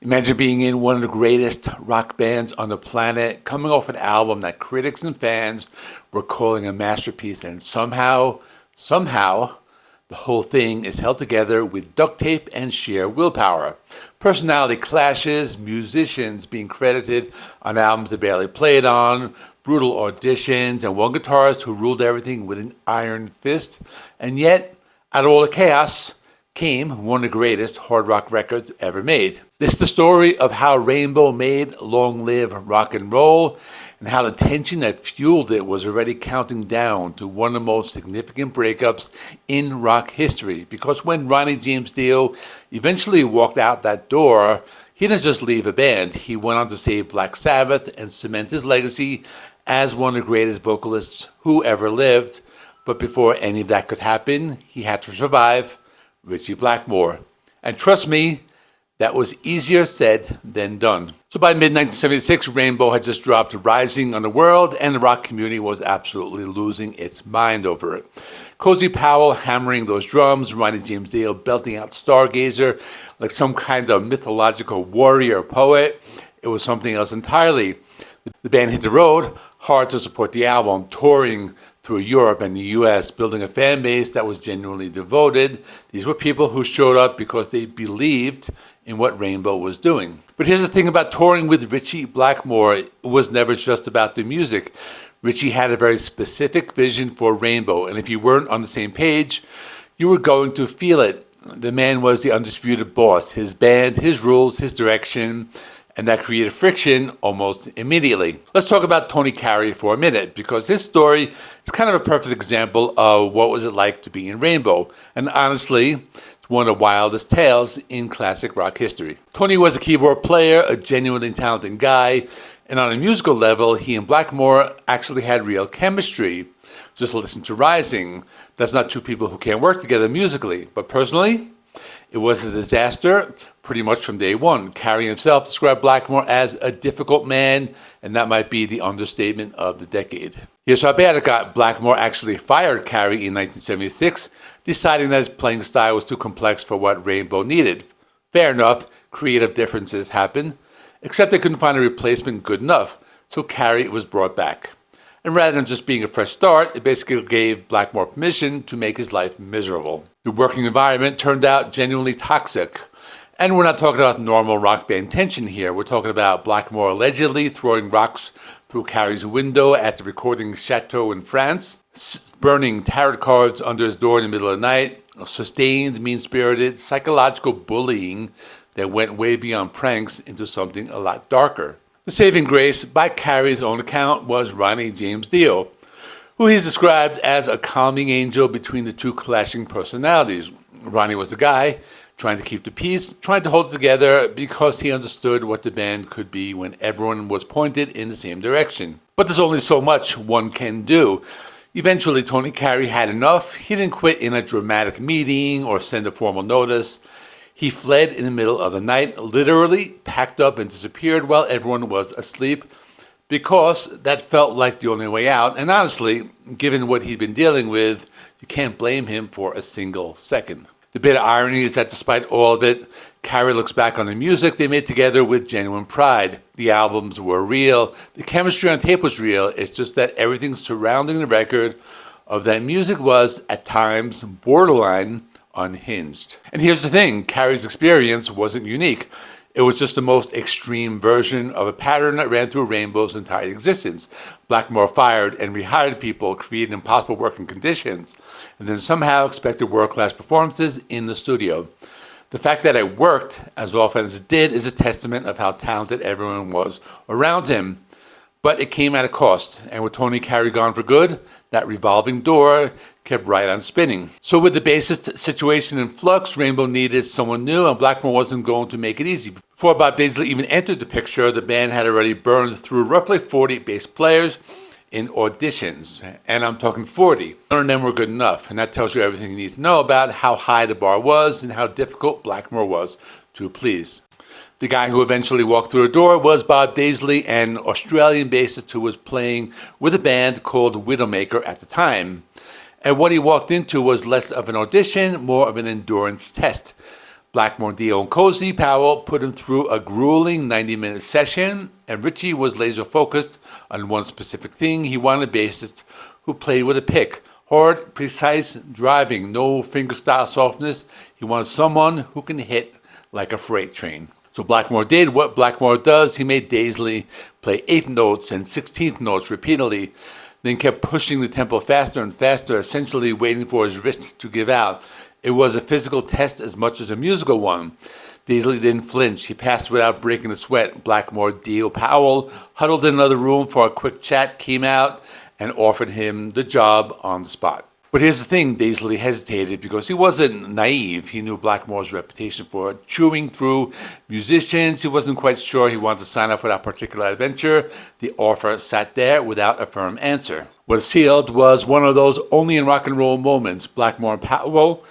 Imagine being in one of the greatest rock bands on the planet, coming off an album that critics and fans were calling a masterpiece, and somehow, the whole thing is held together with duct tape and sheer willpower. Personality clashes, musicians being credited on albums they barely played on, brutal auditions, and one guitarist who ruled everything with an iron fist. And yet, out of all the chaos, came one of the greatest hard rock records ever made. This is the story of how Rainbow made Long Live Rock and Roll, and how the tension that fueled it was already counting down to one of the most significant breakups in rock history. Because when Ronnie James Dio eventually walked out that door, he didn't just leave a band. He went on to save Black Sabbath and cement his legacy as one of the greatest vocalists who ever lived. But before any of that could happen, he had to survive Ritchie Blackmore. And trust me, that was easier said than done. So by mid-1976, Rainbow had just dropped Rising on the World, and the rock community was absolutely losing its mind over it. Cozy Powell hammering those drums, Ronnie James Dio belting out Stargazer like some kind of mythological warrior poet. It was something else entirely. The band hit the road hard to support the album, touring through Europe and the US, building a fan base that was genuinely devoted. These were people who showed up because they believed in what Rainbow was doing. But here's the thing about touring with Ritchie Blackmore. It was never just about the music. Ritchie had a very specific vision for Rainbow, and if you weren't on the same page, you were going to feel it. The man was the undisputed boss. His band, his rules, his direction, and that created friction almost immediately. Let's talk about Tony Carey for a minute, because his story is kind of a perfect example of what was it like to be in Rainbow. And honestly, it's one of the wildest tales in classic rock history. Tony was a keyboard player, a genuinely talented guy, and on a musical level, he and Blackmore actually had real chemistry. Just listen to Rising. That's not two people who can't work together musically. But personally, it was a disaster pretty much from day one. Carey himself described Blackmore as a difficult man, and that might be the understatement of the decade. Here's how bad it got. Blackmore actually fired Carey in 1976, deciding that his playing style was too complex for what Rainbow needed. Fair enough, creative differences happen, except they couldn't find a replacement good enough, so Carey was brought back. And rather than just being a fresh start, it basically gave Blackmore permission to make his life miserable. The working environment turned out genuinely toxic. And we're not talking about normal rock band tension here. We're talking about Blackmore allegedly throwing rocks through Carey's window at the recording château in France, burning tarot cards under his door in the middle of the night, sustained, mean-spirited, psychological bullying that went way beyond pranks into something a lot darker. The saving grace, by Carey's own account, was Ronnie James Dio, who he's described as a calming angel between the two clashing personalities. Ronnie was the guy trying to keep the peace, trying to hold it together because he understood what the band could be when everyone was pointed in the same direction. But there's only so much one can do. Eventually, Tony Carey had enough. He didn't quit in a dramatic meeting or send a formal notice. He fled in the middle of the night, literally packed up and disappeared while everyone was asleep, because that felt like the only way out. And honestly, given what he'd been dealing with, you can't blame him for a single second. The bitter irony is that despite all of it, Carey looks back on the music they made together with genuine pride. The albums were real. The chemistry on tape was real. It's just that everything surrounding the record of that music was, at times, borderline unhinged. And here's the thing, Carey's experience wasn't unique. It was just the most extreme version of a pattern that ran through Rainbow's entire existence. Blackmore fired and rehired people, created impossible working conditions, and then somehow expected world-class performances in the studio. The fact that it worked as often as it did is a testament of how talented everyone was around him. But it came at a cost, and with Tony Carey gone for good, that revolving door kept right on spinning. So with the bassist situation in flux, Rainbow needed someone new, and Blackmore wasn't going to make it easy. Before Bob Daisley even entered the picture, the band had already burned through roughly 40 bass players in auditions, and I'm talking 40. None of them were good enough, and that tells you everything you need to know about how high the bar was and how difficult Blackmore was to please. The guy who eventually walked through the door was Bob Daisley, an Australian bassist who was playing with a band called Widowmaker at the time. And what he walked into was less of an audition, more of an endurance test. Blackmore, Dio, and Cozy Powell put him through a grueling 90-minute session, and Ritchie was laser focused on one specific thing. He wanted a bassist who played with a pick. Hard, precise driving, no fingerstyle softness. He wanted someone who can hit like a freight train. So Blackmore did what Blackmore does. He made Daisley play 8th notes and 16th notes repeatedly, then kept pushing the tempo faster and faster, essentially waiting for his wrist to give out. It was a physical test as much as a musical one. Daisley didn't flinch. He passed without breaking a sweat. Blackmore, Dio, Powell huddled in another room for a quick chat, came out, and offered him the job on the spot. But here's the thing, Daisley hesitated because he wasn't naive. He knew Blackmore's reputation for chewing through musicians. He wasn't quite sure he wanted to sign up for that particular adventure. The offer sat there without a firm answer. What sealed was one of those only in rock and roll moments. Blackmore and Powell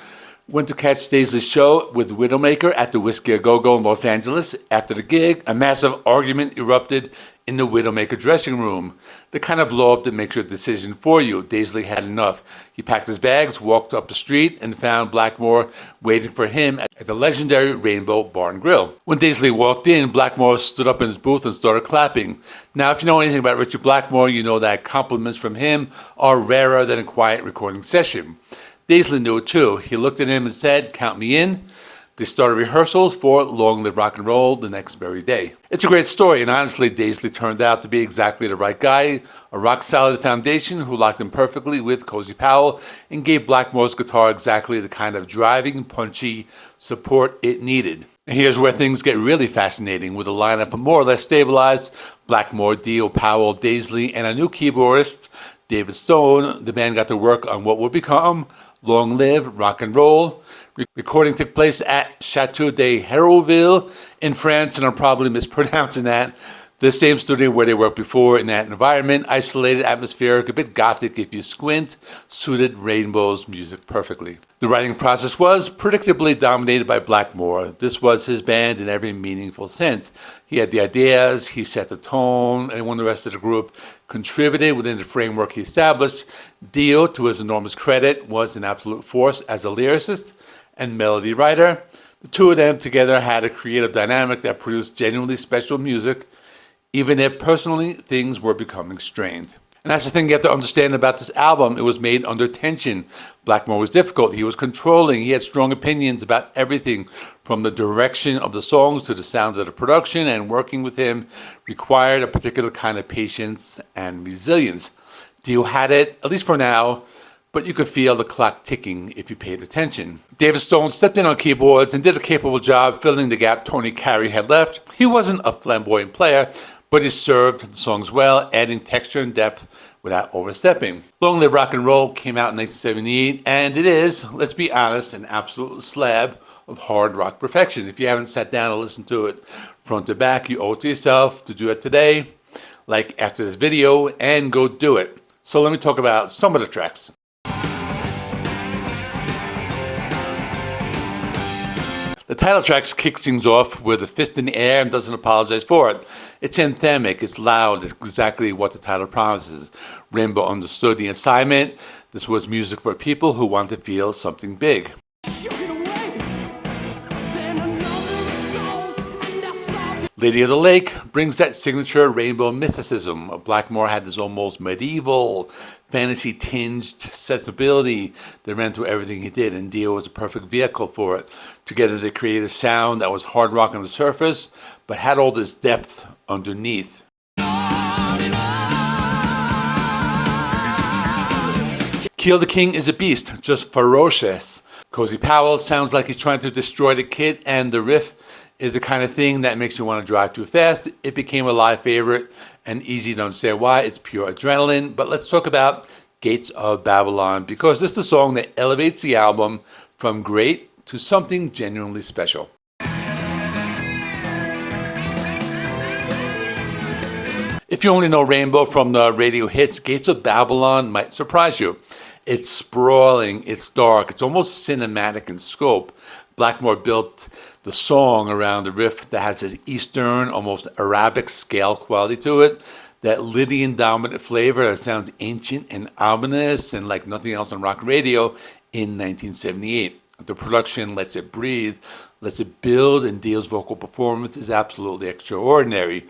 went to catch Daisley's show with Widowmaker at the Whiskey A Go-Go in Los Angeles. After the gig, a massive argument erupted in the Widowmaker dressing room. The kind of blow-up that makes your decision for you. Daisley had enough. He packed his bags, walked up the street, and found Blackmore waiting for him at the legendary Rainbow Bar and Grill. When Daisley walked in, Blackmore stood up in his booth and started clapping. Now, if you know anything about Ritchie Blackmore, you know that compliments from him are rarer than a quiet recording session. Daisley knew it too. He looked at him and said, "Count me in." They started rehearsals for Long Live Rock and Roll the next very day. It's a great story, and honestly, Daisley turned out to be exactly the right guy, a rock-solid foundation who locked him perfectly with Cozy Powell and gave Blackmore's guitar exactly the kind of driving, punchy support it needed. And here's where things get really fascinating. With a lineup more or less stabilized, Blackmore, Dio, Powell, Daisley, and a new keyboardist, David Stone, the band got to work on what would become Long Live Rock and Roll. Recording took place at Château de Hérouville in France, and I'm probably mispronouncing that. The same studio where they worked before in that environment, isolated, atmospheric, a bit gothic if you squint, suited Rainbow's music perfectly. The writing process was predictably dominated by Blackmore. This was his band in every meaningful sense. He had the ideas, he set the tone, and when the rest of the group contributed within the framework he established, Dio, to his enormous credit, was an absolute force as a lyricist and melody writer. The two of them together had a creative dynamic that produced genuinely special music, even if personally things were becoming strained. And that's the thing you have to understand about this album. It was made under tension. Blackmore was difficult. He was controlling. He had strong opinions about everything from the direction of the songs to the sounds of the production, and working with him required a particular kind of patience and resilience. Dio had it, at least for now, but you could feel the clock ticking if you paid attention. David Stone stepped in on keyboards and did a capable job filling the gap Tony Carey had left. He wasn't a flamboyant player, but he served the songs well, adding texture and depth without overstepping. Long Live Rock and Roll came out in 1978, and it is, let's be honest, an absolute slab of hard rock perfection. If you haven't sat down and listened to it front to back, you owe it to yourself to do it today, like after this video, and go do it. So let me talk about some of the tracks. The title track kicks things off with a fist in the air and doesn't apologize for it. It's anthemic, it's loud, it's exactly what the title promises. Rainbow understood the assignment. This was music for people who want to feel something big. Lady of the Lake brings that signature Rainbow mysticism. Blackmore had this almost medieval, fantasy-tinged sensibility that ran through everything he did, and Dio was a perfect vehicle for it. Together they created a sound that was hard rock on the surface, but had all this depth underneath. Kill the King is a beast, just ferocious. Cozy Powell sounds like he's trying to destroy the kid, and the riff is the kind of thing that makes you want to drive too fast. It became a live favorite and easy to understand why. It's pure adrenaline. But let's talk about Gates of Babylon, because this is the song that elevates the album from great to something genuinely special. If you only know Rainbow from the radio hits, Gates of Babylon might surprise you. It's sprawling, it's dark, it's almost cinematic in scope. Blackmore built the song around a riff that has an Eastern, almost Arabic scale quality to it, that Lydian dominant flavor that sounds ancient and ominous and like nothing else on rock radio in 1978. The production lets it breathe, lets it build, and Dio's vocal performance is absolutely extraordinary.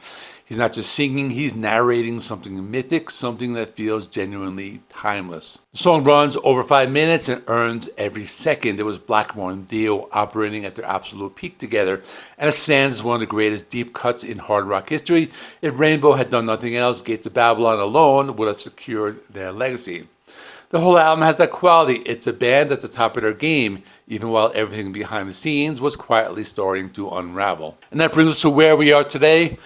He's not just singing, he's narrating something mythic, something that feels genuinely timeless. The song runs over 5 minutes and earns every second. It was Blackmore and Dio operating at their absolute peak together, and it stands as one of the greatest deep cuts in hard rock history. If Rainbow had done nothing else, Gates of Babylon alone would have secured their legacy. The whole album has that quality. It's a band at the top of their game, even while everything behind the scenes was quietly starting to unravel. And that brings us to where we are today,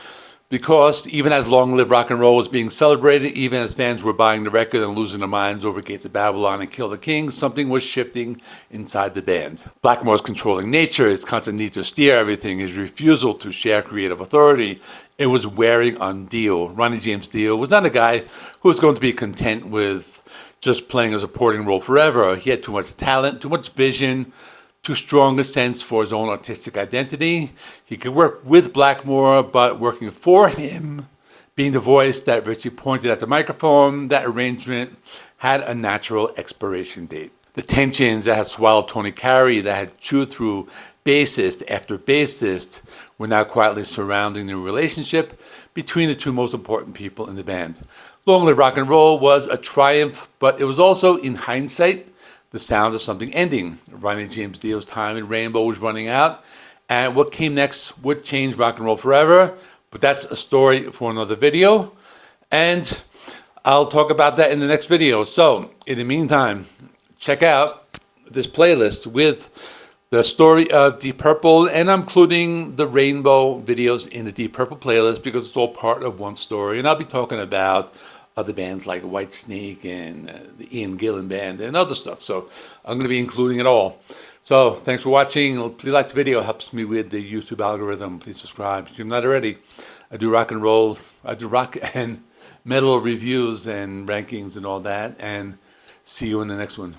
because even as Long Live Rock and Roll was being celebrated, even as fans were buying the record and losing their minds over Gates of Babylon and Kill the King, something was shifting inside the band. Blackmore's controlling nature, his constant need to steer everything, his refusal to share creative authority, it was wearing on Dio. Ronnie James Dio was not a guy who was going to be content with just playing a supporting role forever. He had too much talent, too much vision, too strong a sense for his own artistic identity. He could work with Blackmore, but working for him, being the voice that Ritchie pointed at the microphone, that arrangement had a natural expiration date. The tensions that had swallowed Tony Carey, that had chewed through bassist after bassist, were now quietly surrounding the relationship between the two most important people in the band. Long Live Rock and Roll was a triumph, but it was also, in hindsight, the sound of something ending. Ronnie James Dio's time in Rainbow was running out, and what came next would change rock and roll forever, but that's a story for another video, and I'll talk about that in the next video. So, in the meantime, check out this playlist with the story of Deep Purple, and I'm including the Rainbow videos in the Deep Purple playlist because it's all part of one story, and I'll be talking about other bands like Whitesnake and the Ian Gillan Band and other stuff. So I'm going to be including it all. So thanks for watching. Please like the video. It helps me with the YouTube algorithm. Please subscribe if you're not already. I do rock and roll. I do rock and metal reviews and rankings and all that. And see you in the next one.